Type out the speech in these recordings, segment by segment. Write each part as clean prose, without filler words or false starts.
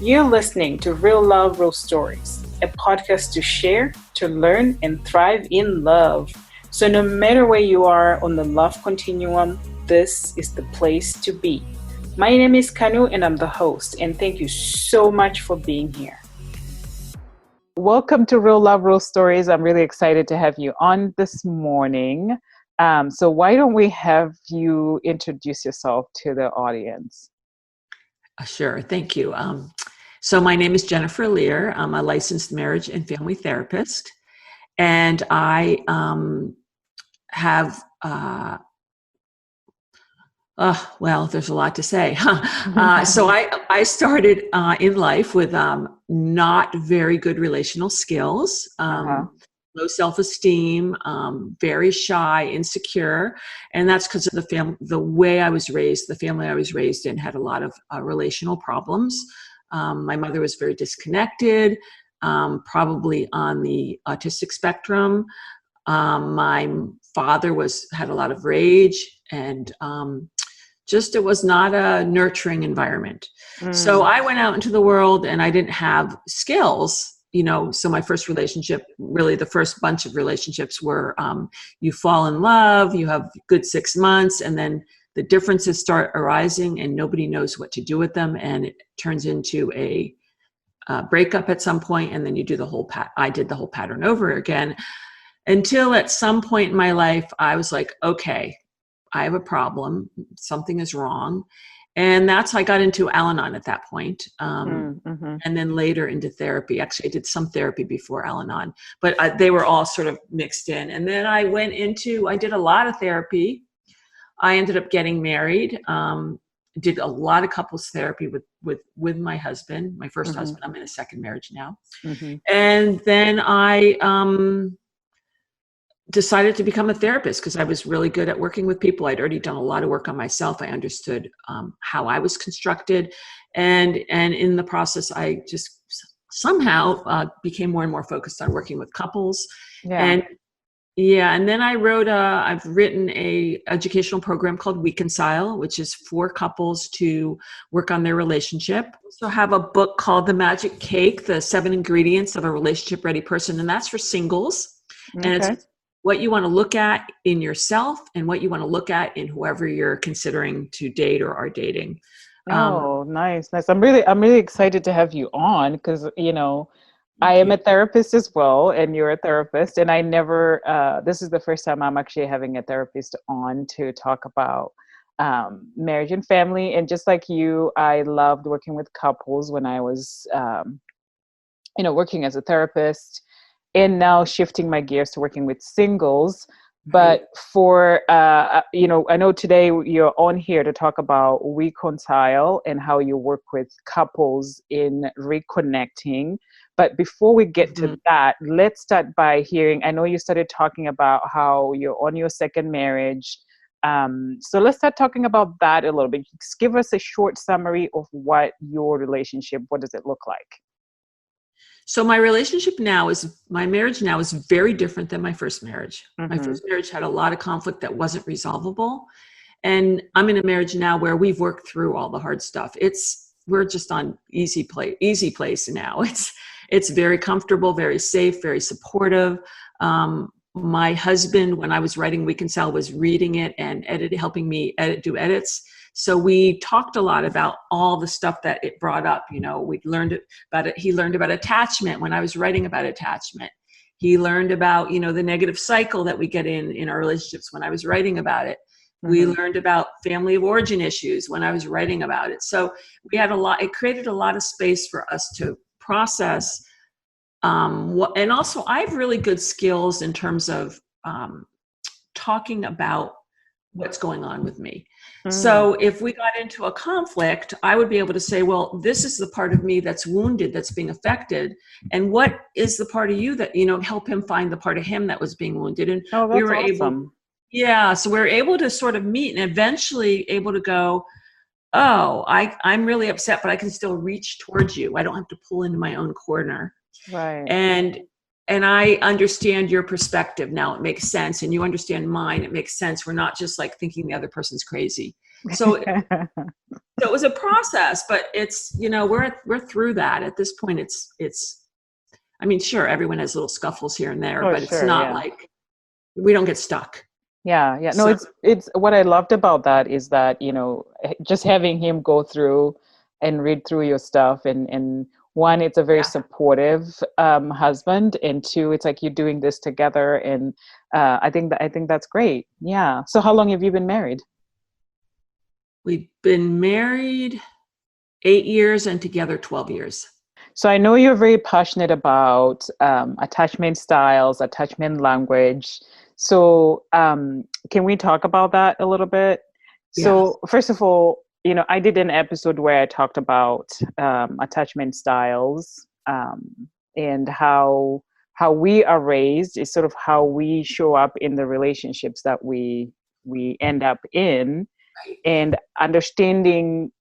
You're listening to Real Love, Real Stories, a podcast to share, to learn, and thrive in love. So, no matter where you are on the love continuum, this is the place to be. My name is Kanu, and I'm the host, and thank you so much for being here. Welcome to Real Love, Real Stories. I'm really excited to have you on this morning. So why don't we have you introduce yourself to the audience? Sure. Thank you. So my name is Jennifer Lehr. I'm a licensed marriage and family therapist. And I have, there's a lot to say. So I started in life with not very good relational skills. Low self-esteem, very shy, insecure, and that's because of the way I was raised. The family I was raised in had a lot of relational problems. My mother was very disconnected, probably on the autistic spectrum. My father had a lot of rage, and it was not a nurturing environment. So I went out into the world, and I didn't have skills. So my first relationship, really the first bunch of relationships were you fall in love, you have good 6 months, and then the differences start arising and nobody knows what to do with them. And it turns into a breakup at some point, and then you do I did the whole pattern over again until at some point in my life, I was like, okay, I have a problem. Something is wrong. And that's how I got into Al-Anon at that point. And then later into therapy. Actually, I did some therapy before Al-Anon, but they were all sort of mixed in. And then I did a lot of therapy. I ended up getting married, did a lot of couples therapy with my husband, my first husband. I'm in a second marriage now. And then I decided to become a therapist because I was really good at working with people. I'd already done a lot of work on myself. I understood how I was constructed. And in the process, I just somehow became more and more focused on working with couples. And then I've written a educational program called WeConcile, which is for couples to work on their relationship. I also have a book called The Magic Cake, The 7 Ingredients of a Relationship Ready Person. And that's for singles. Okay. And it's what you want to look at in yourself and what you want to look at in whoever you're considering to date or are dating. Nice. I'm really excited to have you on because, I am a therapist as well, and you're a therapist, and I never, this is the first time I'm actually having a therapist on to talk about marriage and family. And just like you, I loved working with couples when I was, working as a therapist, and now shifting my gears to working with singles. But for, I know today you're on here to talk about WeConcile and how you work with couples in reconnecting. But before we get to that, let's start by hearing, I know you started talking about how you're on your second marriage. So let's start talking about that a little bit. Just give us a short summary of what does it look like? So my marriage now is very different than my first marriage. My first marriage had a lot of conflict that wasn't resolvable. And I'm in a marriage now where we've worked through all the hard stuff. We're just on easy place now. It's very comfortable, very safe, very supportive. My husband, when I was writing WeConcile, was reading it and helping me do edits. So we talked a lot about all the stuff that it brought up. We learned about it. He learned about attachment when I was writing about attachment. He learned about, the negative cycle that we get in our relationships when I was writing about it. We learned about family of origin issues when I was writing about it. So we had it created a lot of space for us to process. And also I have really good skills in terms of talking about what's going on with me. So if we got into a conflict, I would be able to say, well, this is the part of me that's wounded, that's being affected. And what is the part of you that, help him find the part of him that was being wounded. And we were awesome. So we were able to sort of meet and eventually able to go, oh, I'm really upset, but I can still reach towards you. I don't have to pull into my own corner. Right. And I understand your perspective now. It makes sense. And you understand mine. It makes sense. We're not just like thinking the other person's crazy. So So it was a process, but it's, we're through that at this point. I mean, sure, everyone has little scuffles here and there, Oh, but it's sure, not yeah. like we don't get stuck. Yeah, yeah. No, So it's what I loved about that is that, just having him go through and read through your stuff, and one, it's a very yeah, supportive husband, and two, it's like you're doing this together, and I think that's great. Yeah. So how long have you been married? we've been married 8 years and together 12 years. So I know you're very passionate about attachment styles, attachment language. So can we talk about that a little bit? Yeah. So first of all, I did an episode where I talked about attachment styles, and how we are raised is sort of how we show up in the relationships that we end up in, Right. and understanding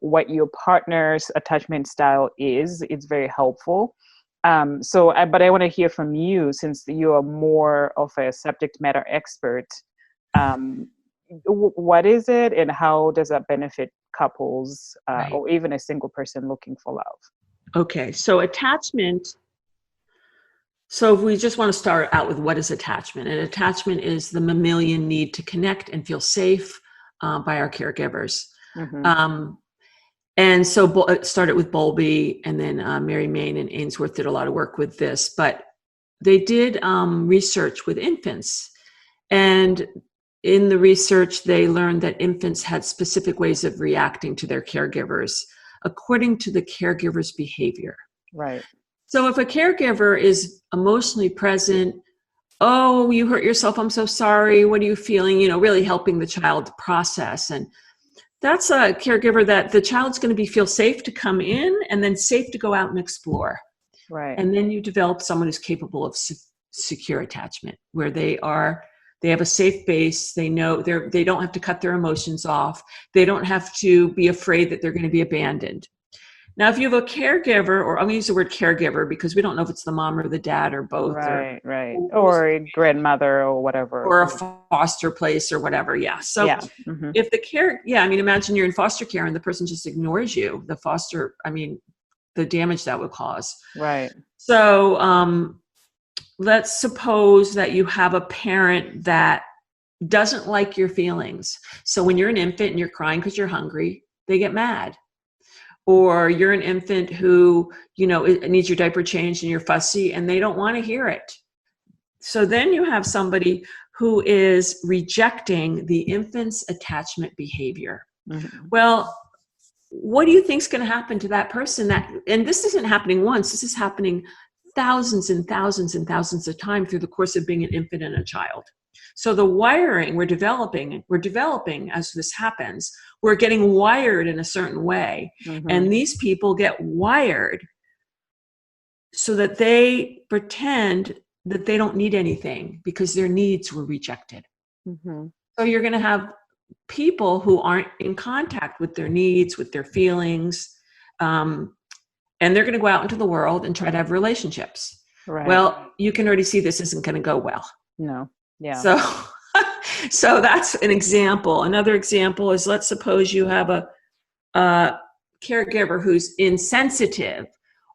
what your partner's attachment style is, it's very helpful. But I want to hear from you, since you are more of a subject matter expert. What is it, and how does that benefit couples, Right. or even a single person looking for love? Okay, so attachment. So if we just want to start out with what is attachment, and attachment is the mammalian need to connect and feel safe by our caregivers. Mm-hmm. And so it started with Bowlby, and then Mary Main and Ainsworth did a lot of work with this, but they did research with infants. And in the research, they learned that infants had specific ways of reacting to their caregivers according to the caregiver's behavior. Right. So if a caregiver is emotionally present, oh, you hurt yourself, I'm so sorry, what are you feeling? Really helping the child process. And that's a caregiver that the child's going to feel safe to come in, and then safe to go out and explore. Right. And then you develop someone who's capable of secure attachment, where they have a safe base. They know they don't have to cut their emotions off. They don't have to be afraid that they're going to be abandoned. Now, if you have a caregiver, or I'm going to use the word caregiver because we don't know if it's the mom or the dad or both, Right. Or a grandmother or whatever. or a foster place or whatever. Yeah. So Yeah. Mm-hmm. if imagine you're in foster care and the person just ignores you, the damage that would cause. Right. So let's suppose that you have a parent that doesn't like your feelings. So when you're an infant and you're crying because you're hungry, they get mad. Or you're an infant who, needs your diaper changed and you're fussy and they don't want to hear it. So then you have somebody who is rejecting the infant's attachment behavior. Mm-hmm. Well, what do you think is going to happen to that person? And this isn't happening once. This is happening thousands and thousands and thousands of times through the course of being an infant and a child. So the wiring we're developing as this happens, we're getting wired in a certain way. Mm-hmm. And these people get wired so that they pretend that they don't need anything because their needs were rejected. Mm-hmm. So you're going to have people who aren't in contact with their needs, with their feelings, and they're going to go out into the world and try to have relationships. Right. Well, you can already see this isn't going to go well. No. Yeah. So that's an example. Another example is, let's suppose you have a caregiver who's insensitive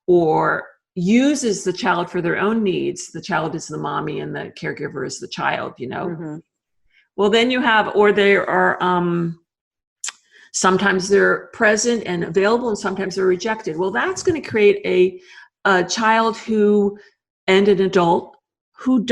or uses the child for their own needs. The child is the mommy and the caregiver is the child, Mm-hmm. Well, then you have, or there are, sometimes they're present and available and sometimes they're rejected. Well, that's going to create a child and an adult who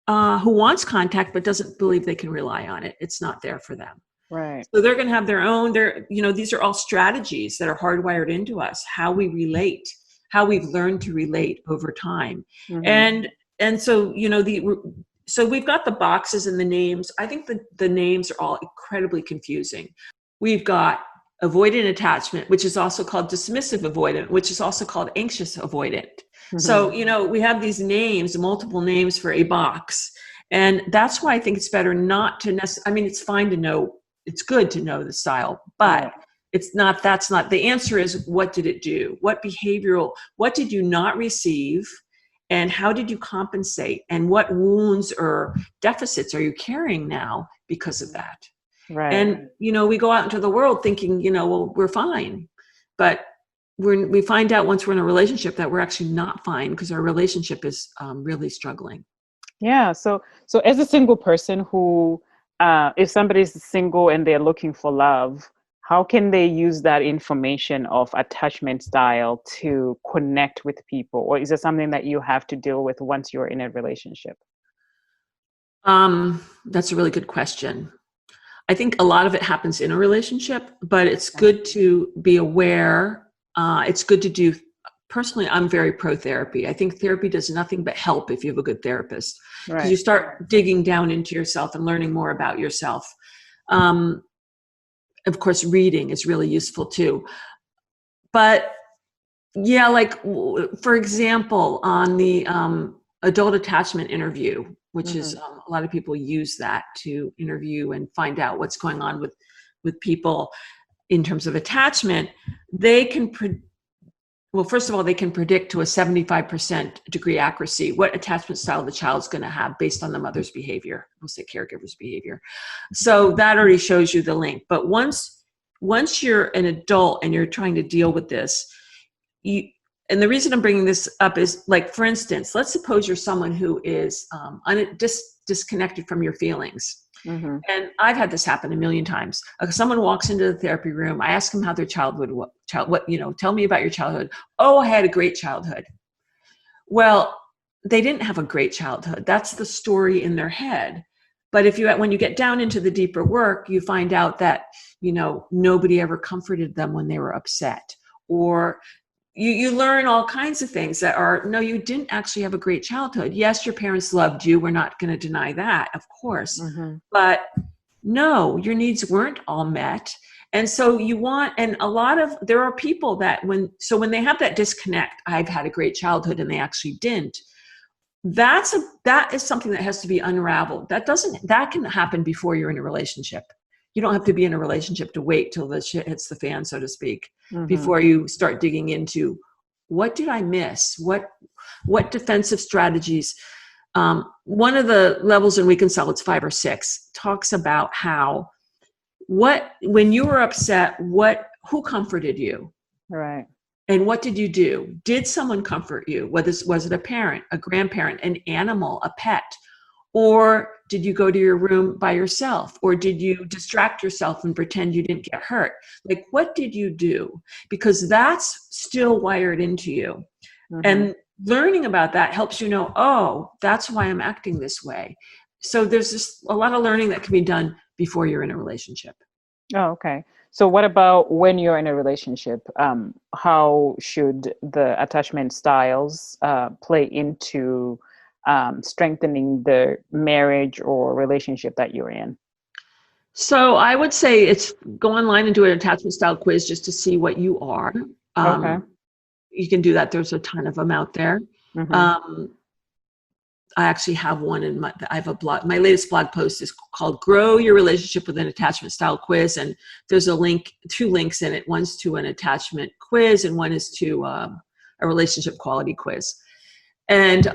wants contact but doesn't believe they can rely on it. It's not there for them. Right. So they're going to have their own, these are all strategies that are hardwired into us, how we relate, how we've learned to relate over time. Mm-hmm. And so, so we've got the boxes and the names. I think the names are all incredibly confusing. We've got avoidant attachment, which is also called dismissive avoidant, which is also called anxious avoidant. Mm-hmm. So, we have these names, multiple names for a box. And that's why I think it's better not to it's fine to know, it's good to know the style, but right. That's not, the answer is, what did it do? What did you not receive? And how did you compensate? And what wounds or deficits are you carrying now because of that? Right. And, we go out into the world thinking, well, we're fine. But we find out once we're in a relationship that we're actually not fine because our relationship is really struggling. Yeah. So as a single person who, if somebody's single and they're looking for love, how can they use that information of attachment style to connect with people? Or is it something that you have to deal with once you're in a relationship? That's a really good question. I think a lot of it happens in a relationship, but it's Okay. good to be aware. It's good to do. Personally, I'm very pro therapy. I think therapy does nothing but help if you have a good therapist, because you Right. start digging down into yourself and learning more about yourself. Of course, reading is really useful too. But yeah, like for example, on the adult attachment interview, which is Mm-hmm. a lot of people use that to interview and find out what's going on with people in terms of attachment. They can well, first of all, they can predict to a 75% degree accuracy what attachment style the child's going to have based on the mother's behavior, we'll say caregiver's behavior. So that already shows you the link. But once you're an adult and you're trying to deal with this, and the reason I'm bringing this up is, like, for instance, let's suppose you're someone who is disconnected from your feelings. Mm-hmm. And I've had this happen a million times. Someone walks into the therapy room. I ask them how their childhood, tell me about your childhood. Oh, I had a great childhood. Well, they didn't have a great childhood. That's the story in their head. But when you get down into the deeper work, you find out that, nobody ever comforted them when they were upset, or you learn all kinds of things that are, no, you didn't actually have a great childhood. Yes, your parents loved you. We're not going to deny that, of course. Mm-hmm. But no, your needs weren't all met. And so there are people that when they have that disconnect, I've had a great childhood, and they actually didn't. That is something that has to be unraveled. That can happen before you're in a relationship. You don't have to be in a relationship to wait till the shit hits the fan, so to speak, Mm-hmm. before you start digging into, what did I miss? What defensive strategies? One of the levels in WeConcile, it's 5 or 6, talks about how, when you were upset, who comforted you? Right. And what did you do? Did someone comfort you? Was it a parent, a grandparent, an animal, a pet? Or did you go to your room by yourself? Or did you distract yourself and pretend you didn't get hurt? Like, what did you do? Because that's still wired into you. Mm-hmm. And learning about that helps you know, oh, that's why I'm acting this way. So there's just a lot of learning that can be done before you're in a relationship. Oh, okay. So what about when you're in a relationship? How should the attachment styles play into strengthening the marriage or relationship that you're in? So I would say go online and do an attachment style quiz just to see what you are. Okay. You can do that. There's a ton of them out there. Mm-hmm. I actually have one I have a blog. My latest blog post is called "Grow Your Relationship with an Attachment Style Quiz," and there's 2 links in it. One's to an attachment quiz, and one is to a relationship quality quiz. And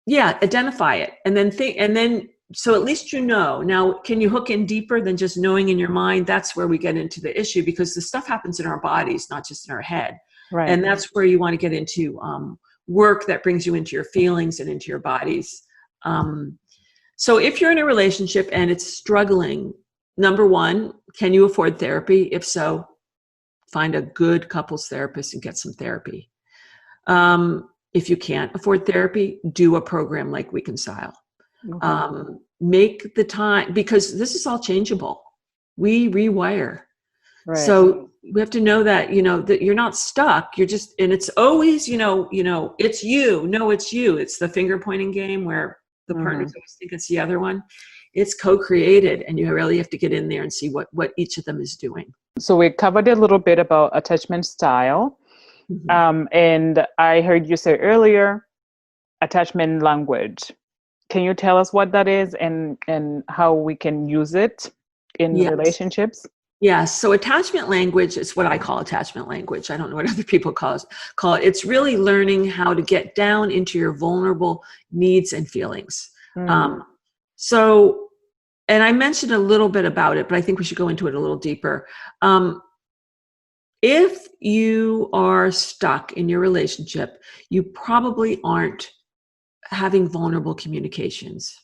identify it, and then so at least now. Can you hook in deeper than just knowing in your mind? That's where we get into the issue, because the stuff happens in our bodies, not just in our head. Right. And that's where you want to get into work that brings you into your feelings and into your bodies. So if you're in a relationship and it's struggling, number one, can you afford therapy? If so, find a good couples therapist and get some therapy. If you can't afford therapy, do a program like WeConcile. Okay. Make the time, because this is all changeable. We rewire. Right. So we have to know that, that you're not stuck. You're just, and it's always, it's you. No, it's you. It's the finger pointing game where the partners always think it's the other one. It's co-created, and you really have to get in there and see what each of them is doing. So we covered a little bit about attachment style. Mm-hmm. And I heard you say earlier, attachment language. Can you tell us what that is and how we can use it in relationships? Yes. So attachment language is what I call attachment language. I don't know what other people call it. It's really learning how to get down into your vulnerable needs and feelings. So and I mentioned a little bit about it, but I think we should go into it a little deeper. If you are stuck in your relationship, you probably aren't having vulnerable communications.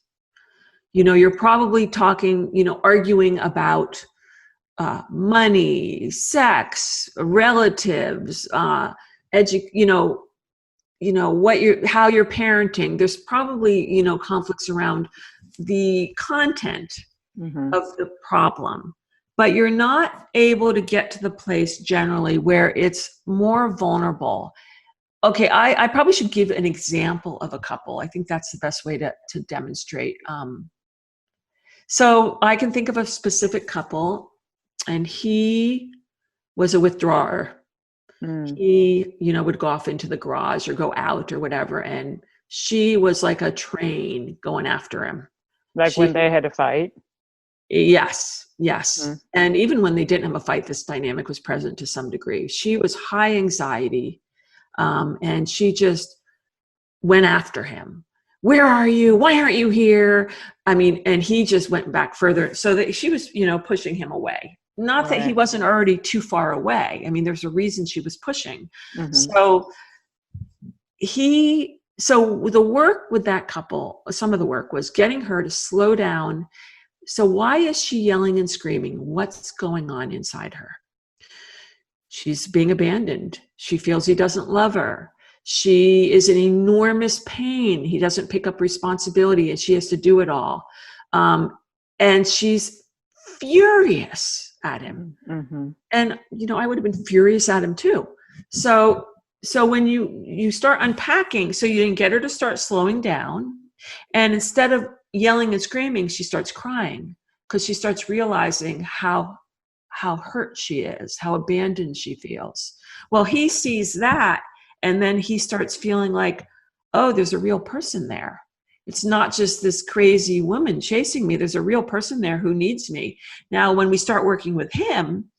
You're probably talking, arguing about money, sex, relatives, how you're parenting. There's probably, conflicts around the content Mm-hmm. of the problem, but you're not able to get to the place generally where it's more vulnerable. Okay, I probably should give an example of a couple. I think that's the best way to demonstrate. So I can think of a specific couple, and he was a withdrawer. Mm. He, would go off into the garage or go out or whatever, and she was like a train going after him. Like when they had a fight. Yes. Mm. And even when they didn't have a fight, this dynamic was present to some degree. She was high anxiety, and she just went after him. Where are you? Why aren't you here? I mean, and he just went back further. So that she was, pushing him away. Not that he Right. wasn't already too far away. I mean, there's a reason she was pushing. Mm-hmm. So the work with that couple, some of the work was getting her to slow down. So why is she yelling and screaming? What's going on inside her? She's being abandoned. She feels he doesn't love her. She is in enormous pain. He doesn't pick up responsibility and she has to do it all. And she's furious at him. Mm-hmm. And, I would have been furious at him too. So when you start unpacking, so you didn't get her to start slowing down. And instead of yelling and screaming, she starts crying because she starts realizing how hurt she is, how abandoned she feels. Well, he sees that, and then he starts feeling like, oh, there's a real person there. It's not just this crazy woman chasing me. There's a real person there who needs me. Now, when we start working with him,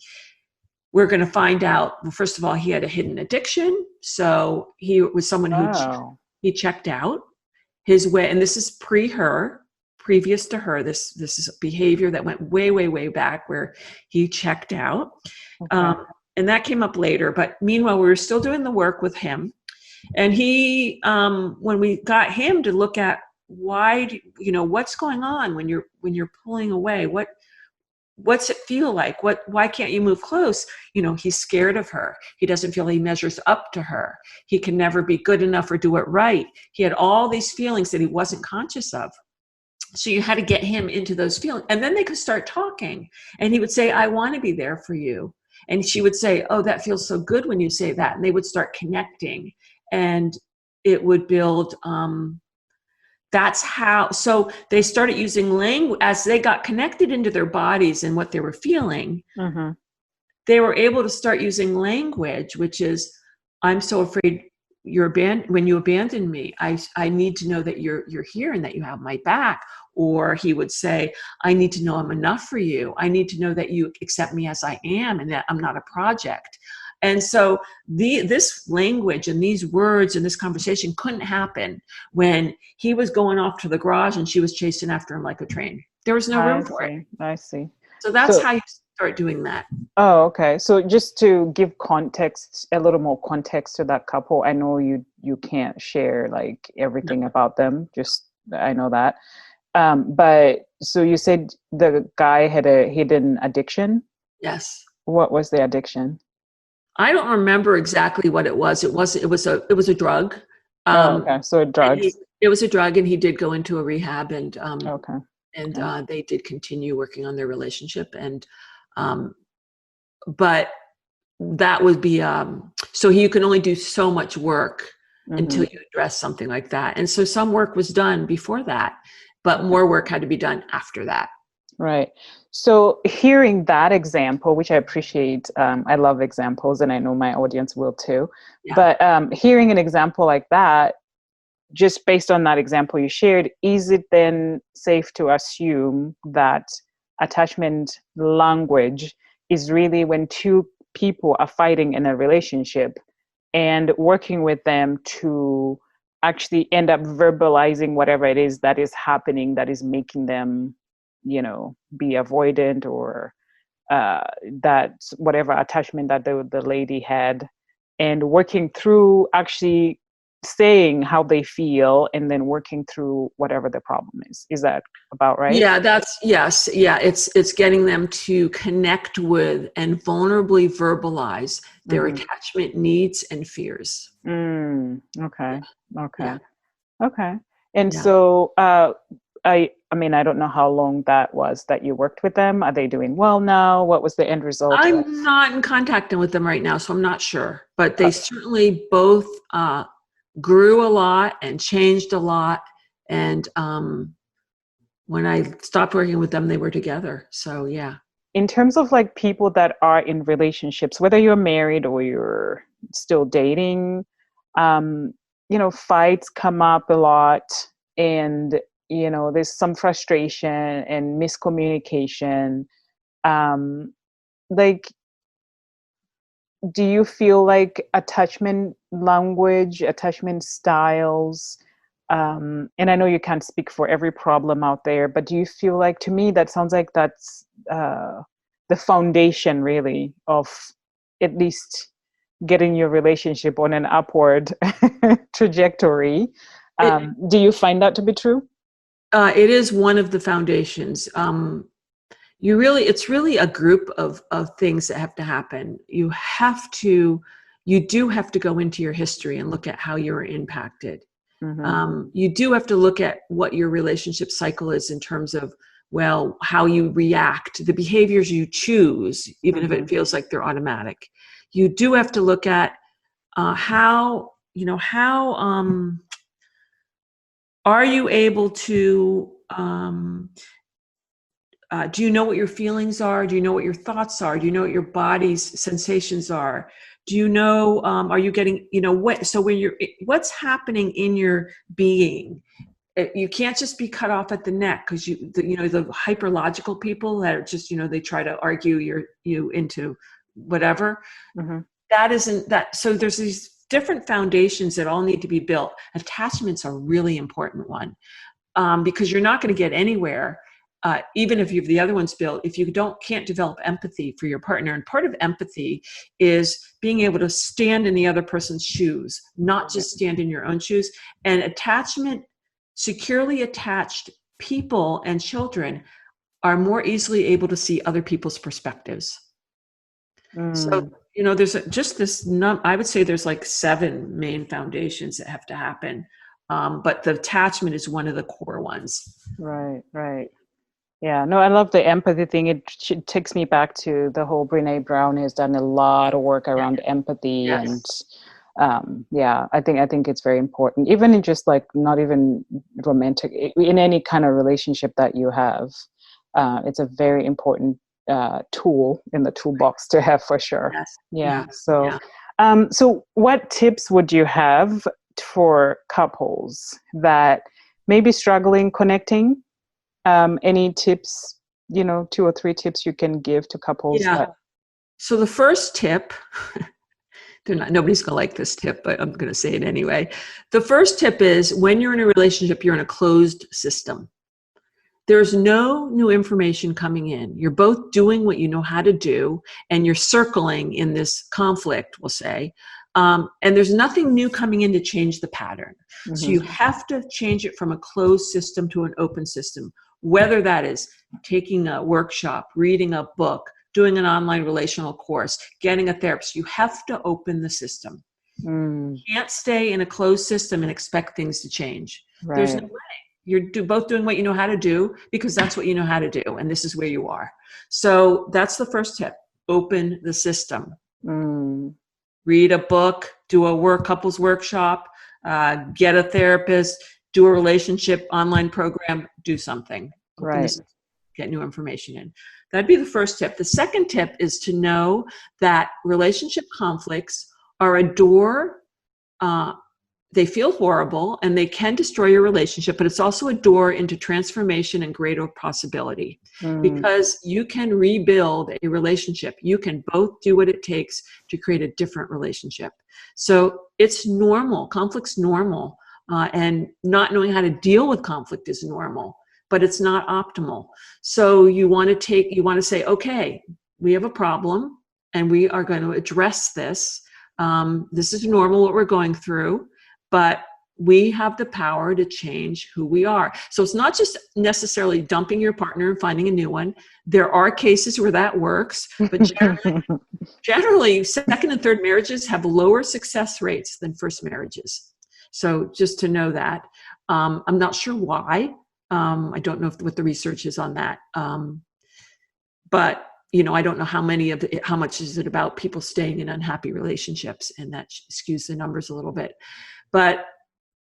we're going to find out, well, first of all, he had a hidden addiction. So he was someone who he checked out his way. And this is previous to her. This is a behavior that went way, way, way back where he checked out. Okay. And that came up later. But meanwhile, we were still doing the work with him. And he, when we got him to look at why, what's going on when you're pulling away, what's it feel like? Why can't you move close? He's scared of her. He doesn't feel he measures up to her. He can never be good enough or do it right. He had all these feelings that he wasn't conscious of. So you had to get him into those feelings. And then they could start talking. And he would say, I want to be there for you. And she would say, oh, that feels so good when you say that. And they would start connecting. And it would build, that's how, so they started using language as they got connected into their bodies and what they were feeling. Mm-hmm. They were able to start using language, which is, I'm so afraid when you abandon me, I need to know that you're here and that you have my back. Or he would say, I need to know I'm enough for you. I need to know that you accept me as I am and that I'm not a project. And so this language and these words and this conversation couldn't happen when he was going off to the garage and she was chasing after him like a train. There was no room for it. I see. So that's how you start doing that. Oh, okay. So just to give context, a little more context to that couple, I know you can't share like everything about them. Just, I know that. But so you said the guy had a hidden addiction? Yes. What was the addiction? I don't remember exactly what it was. It was a drug. Okay. So drugs. It was a drug, and he did go into a rehab, and okay. And they did continue working on their relationship, and but that would be so you can only do so much work until you address something like that. And so some work was done before that, but more work had to be done after that. Right. So hearing that example, which I appreciate, I love examples and I know my audience will too, but hearing an example like that, just based on that example you shared, is it then safe to assume that attachment language is really when two people are fighting in a relationship and working with them to actually end up verbalizing whatever it is that is happening that is making them be avoidant, or that whatever attachment that the lady had, and working through actually saying how they feel and then working through whatever the problem is. Is that about right? Yeah, yes. Yeah, it's getting them to connect with and vulnerably verbalize their Mm-hmm. attachment needs and fears. Okay. Yeah, Okay. Okay. And yeah. so I mean, I don't know how long that was that you worked with them. Are they doing well now? What was the end result of? I'm not in contact with them right now, so I'm not sure. But they certainly both grew a lot and changed a lot. And when I stopped working with them, they were together. So yeah. In terms of like people that are in relationships, whether you're married or you're still dating, um, fights come up a lot, and there's some frustration and miscommunication. Um, like, do you feel like attachment language, attachment styles, and I know you can't speak for every problem out there, but do you feel like, to me, that sounds like that's the foundation really of at least getting your relationship on an upward trajectory? It Do you find that to be true? it is one of the foundations. It's really a group of things that have to happen. You do have to go into your history and look at how you were impacted. Mm-hmm. You do have to look at what your relationship cycle is in terms of, well, how you react, the behaviors you choose, even if Mm-hmm. it feels like they're automatic. You do have to look at how are you able to do you know what your feelings are? Do you know what your thoughts are? Do you know what your body's sensations are? Do you know, are you getting, what's happening in your being? You can't just be cut off at the neck, because the hyperlogical people that are just, they try to argue you into whatever. Mm-hmm. That isn't that. So there's these different foundations that all need to be built. Attachment's a really important one, because you're not going to get anywhere, even if you have the other ones built, if you can't develop empathy for your partner. And part of empathy is being able to stand in the other person's shoes, not just stand in your own shoes. And securely attached people and children are more easily able to see other people's perspectives. So, Mm. there's just this, I would say there's like 7 main foundations that have to happen. But the attachment is one of the core ones. Right, right. Yeah, no, I love the empathy thing. It takes me back to the whole Brene Brown has done a lot of work around empathy, Yes. and yeah, I think it's very important, even in just like not even romantic, in any kind of relationship that you have. It's a very important tool in the toolbox to have, for sure. Yes. Yeah. Yeah. So, Yeah. so what tips would you have for couples that may be struggling connecting? Any tips, 2 or 3 tips you can give to couples Yeah. that. So the first tip, nobody's going to like this tip, but I'm going to say it anyway. The first tip is, when you're in a relationship, you're in a closed system. There's no new information coming in. You're both doing what you know how to do, and you're circling in this conflict, we'll say. And there's nothing new coming in to change the pattern. So you Mm-hmm. have to change it from a closed system to an open system, whether that is taking a workshop, reading a book, doing an online relational course, getting a therapist. You have to open the system. Mm, You can't stay in a closed system and expect things to change. There's no right. way. You're both doing what you know how to do, because that's what you know how to do, and this is where you are. So that's the first tip. Open the system. Mm, Read a book, do a couples workshop, get a therapist, do a relationship online program, do something. Open right. this, get new information in. That'd be the first tip. The second tip is to know that relationship conflicts are a door. They feel horrible and they can destroy your relationship, but it's also a door into transformation and greater possibility, Mm, because you can rebuild a relationship. You can both do what it takes to create a different relationship. So it's normal. Conflict's normal. And not knowing how to deal with conflict is normal. but it's not optimal. So you want to say, okay, we have a problem and we are going to address this. This is normal what we're going through, but we have the power to change who we are. So it's not just necessarily dumping your partner and finding a new one. There are cases where that works, but generally second and third marriages have lower success rates than first marriages. So just to know that. I'm not sure why. I don't know what the research is on that. But I don't know how much is it about people staying in unhappy relationships, and that skews the numbers a little bit. But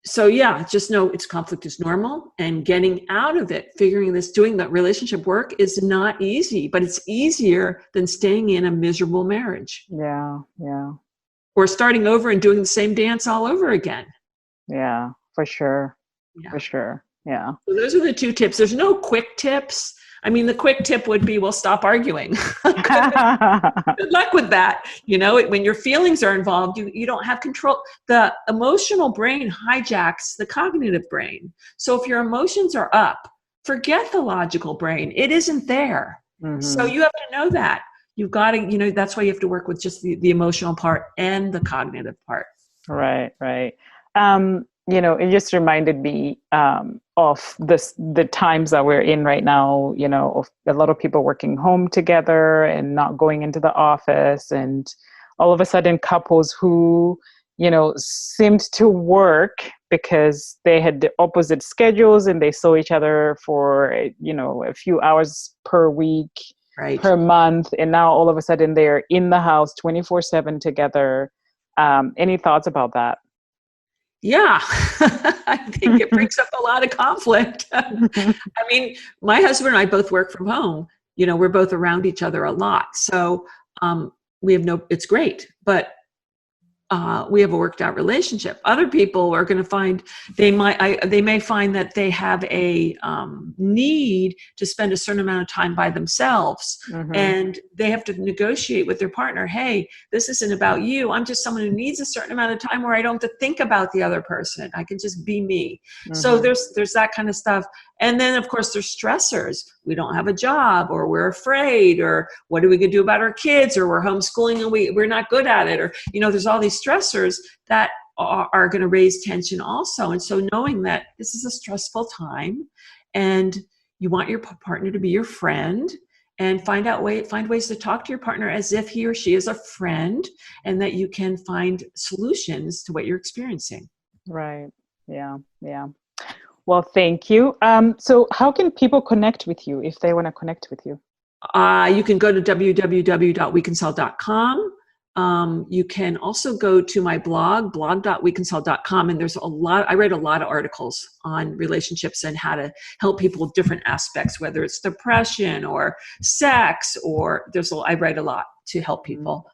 so yeah, just know conflict is normal, and getting out of it, doing that relationship work is not easy, but it's easier than staying in a miserable marriage. Yeah. Or starting over and doing the same dance all over again. Yeah, for sure. Yeah. For sure. Yeah. So those are the 2 tips. There's no quick tips. I mean, the quick tip would be, well, stop arguing. Good luck with that. When your feelings are involved, you don't have control. The emotional brain hijacks the cognitive brain. So if your emotions are up, forget the logical brain. It isn't there. Mm-hmm. So you have to know that. You've got to, that's why you have to work with just the emotional part and the cognitive part. Right. It just reminded me of the times that we're in right now, of a lot of people working home together and not going into the office, and all of a sudden couples who, seemed to work because they had the opposite schedules and they saw each other for, a few hours per week, right, per month. And now all of a sudden they're in the house 24/7 together. Any thoughts about that? Yeah, I think it brings up a lot of conflict. I mean, my husband and I both work from home. We're both around each other a lot. So it's great, but we have a worked out relationship. Other people are going to find they may find that they have a need to spend a certain amount of time by themselves, mm-hmm. and they have to negotiate with their partner. Hey, this isn't about you. I'm just someone who needs a certain amount of time where I don't have to think about the other person. I can just be me. Mm-hmm. So there's that kind of stuff. And then of course there's stressors. We don't have a job, or we're afraid, or what are we going to do about our kids, or we're homeschooling and we're not good at it, or there's all these stressors that are going to raise tension also. And so knowing that this is a stressful time and you want your partner to be your friend, and find ways to talk to your partner as if he or she is a friend, and that you can find solutions to what you're experiencing. Right. Yeah. Well, thank you. So how can people connect with you if they want to connect with you? You can go to www.WeConcile.com. You can also go to my blog.WeConcile.com, and I write a lot of articles on relationships and how to help people with different aspects, whether it's depression or sex, I write a lot to help people.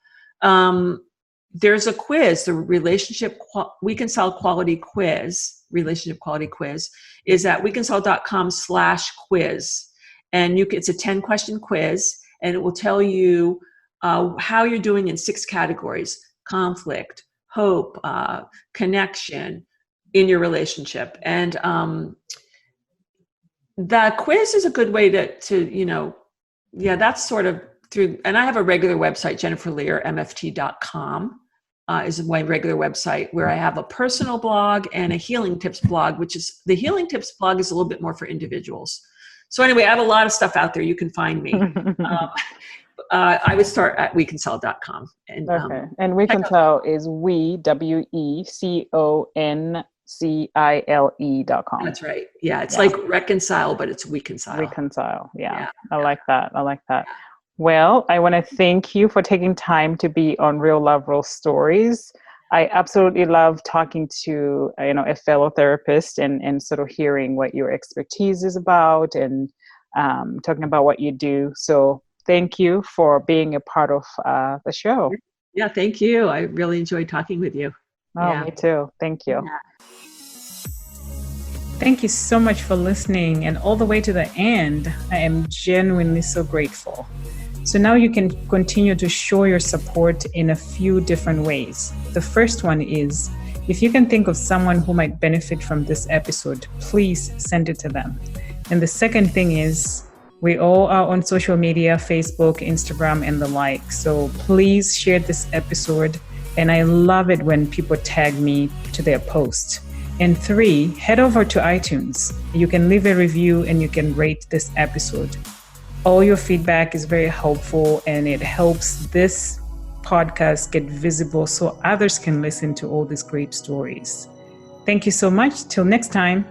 There's a quiz, the WeConcile Quality Quiz, Relationship Quality Quiz, is at WeConcile.com/quiz. And it's a 10-question quiz, and it will tell you how you're doing in 6 categories: conflict, hope, connection in your relationship. And the quiz is a good way to that's sort of through, and I have a regular website, JenniferLehr.mft.com. Is my regular website, where I have a personal blog and a healing tips blog, the healing tips blog is a little bit more for individuals. So anyway, I have a lot of stuff out there. You can find me. I would start at WeConcile.com. And, okay. And WeConcile is WeConcile.com. That's right. Yeah. It's like reconcile, but it's WeConcile. WeConcile. Yeah. I like that. Well, I want to thank you for taking time to be on Real Love, Real Stories. I absolutely love talking to a fellow therapist and sort of hearing what your expertise is about, and talking about what you do. So thank you for being a part of the show. Yeah, thank you. I really enjoyed talking with you. Oh, me too. Thank you. Yeah. Thank you so much for listening, and all the way to the end. I am genuinely so grateful. So now you can continue to show your support in a few different ways. The first one is, if you can think of someone who might benefit from this episode, please send it to them. And the second thing is we all are on social media, Facebook, Instagram, and the like. So please share this episode. And I love it when people tag me to their post. And 3, head over to iTunes. You can leave a review and you can rate this episode. All your feedback is very helpful and it helps this podcast get visible so others can listen to all these great stories. Thank you so much. Till next time.